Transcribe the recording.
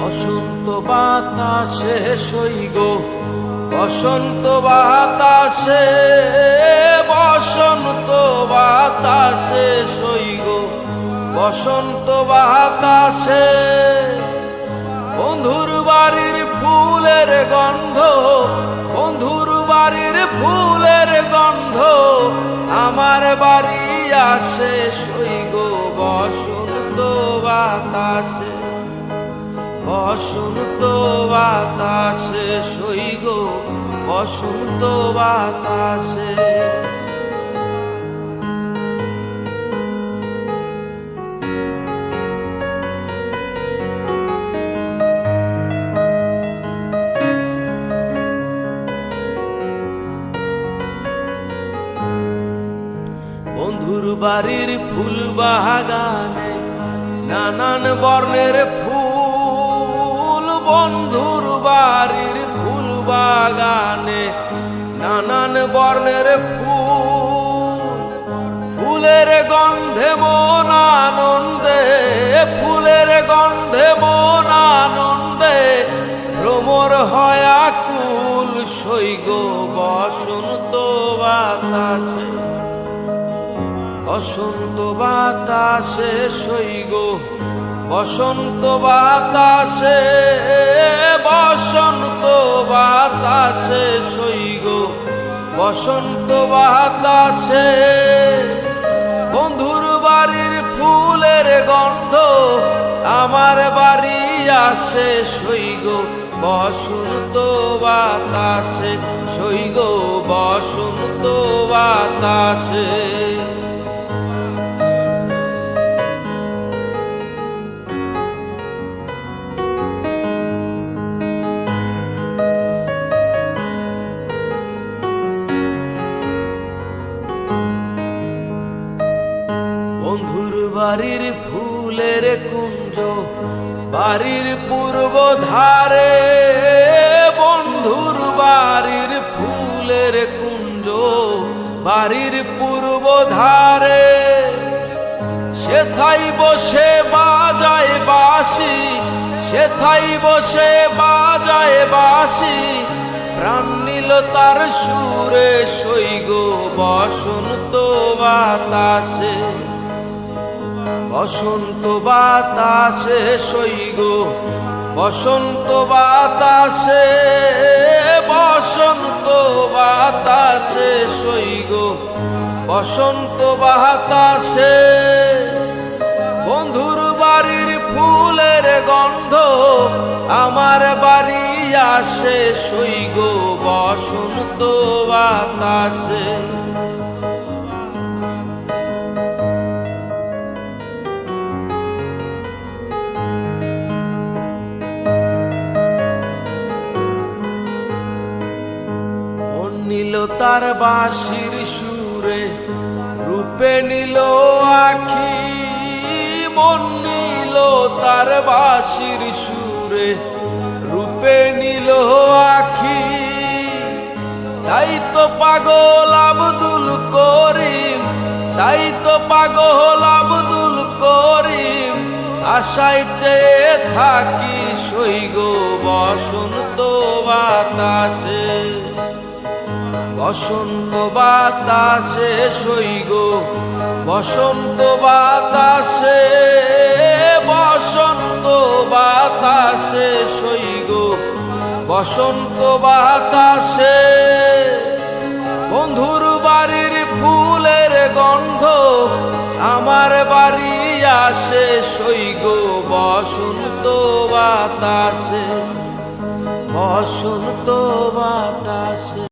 বসন্ত বাতাসে সইগ, বসন্ত বাতাসে, বসন্ত বাতাসে সইগ, বসন্ত বাতাসে। বন্ধুর বাড়ির ফুলের গন্ধ, বন্ধুর বাড়ির ফুলের গন্ধ আমার বাড়ি আসে সইগ বসন্ত বাতাসে, বসন্ত বাতাসে সইগ বসন্ত বাতাসে। বন্ধুর বাড়ির ফুল বাগানে নানান বর্ণের ফুল, বন্ধুর বাড়ির ফুল বাগানে নানান বর্ণের ফুল। ফুলের গন্ধে মন আনন্দে, ফুলের গন্ধে মন আনন্দে ভ্রমর হয় আকুল সইগ বসন্ত বাতাসে, বসন্ত বাতাসে সইগ বসন্ত বাতাসে, বসন্ত বাতাসে সইগ বসন্ত বাতাসে। বন্ধুর বাড়ির ফুলের গন্ধ আমার বাড়ি আসে সইগ বসন্ত বাতাসে, সইগ বসন্ত বাতাসে। বন্ধুর বাড়ির ফুলের কুঞ্জ বাড়ির পূর্ব ধারে, বন্ধুর বাড়ির ফুলের কুঞ্জ বাড়ির পূর্ব ধারে। সেথাই বসে বাজায় বাঁশি, সেথাই বসে বাজায় বাঁশি, প্রাণ নিল তার সুরে সইগ বসন্ত বাতাসে, বসন্ত বাতাসে সইগ বসন্ত বাতাসে, বসন্ত বাতাসে সইগ বসন্ত বাতাসে। বন্ধুর বাড়ির ফুলের গন্ধ আমার বাড়ি আসে সইগ বসন্ত বাতাসে। নিল তার বাঁশির সুরে রূপে নিল আখি, মন নিল তার বাঁশির সুরে রূপে নিল আখি। তাই তো পাগল আব্দুল করিম, তাই তো পাগল আব্দুল করিম আশায় চেয়ে থাকি সইগ বসন্ত বাতাসে, বসন্ত বাতাসে সইগ বসন্ত বাতাসে, বসন্ত বাতাসে সইগ বসন্ত বাতাসে। বন্ধুর বাড়ির ফুলের গন্ধ আমার বাড়ি আসে সইগ বসন্ত বাতাসে, বসন্ত বাতাসে।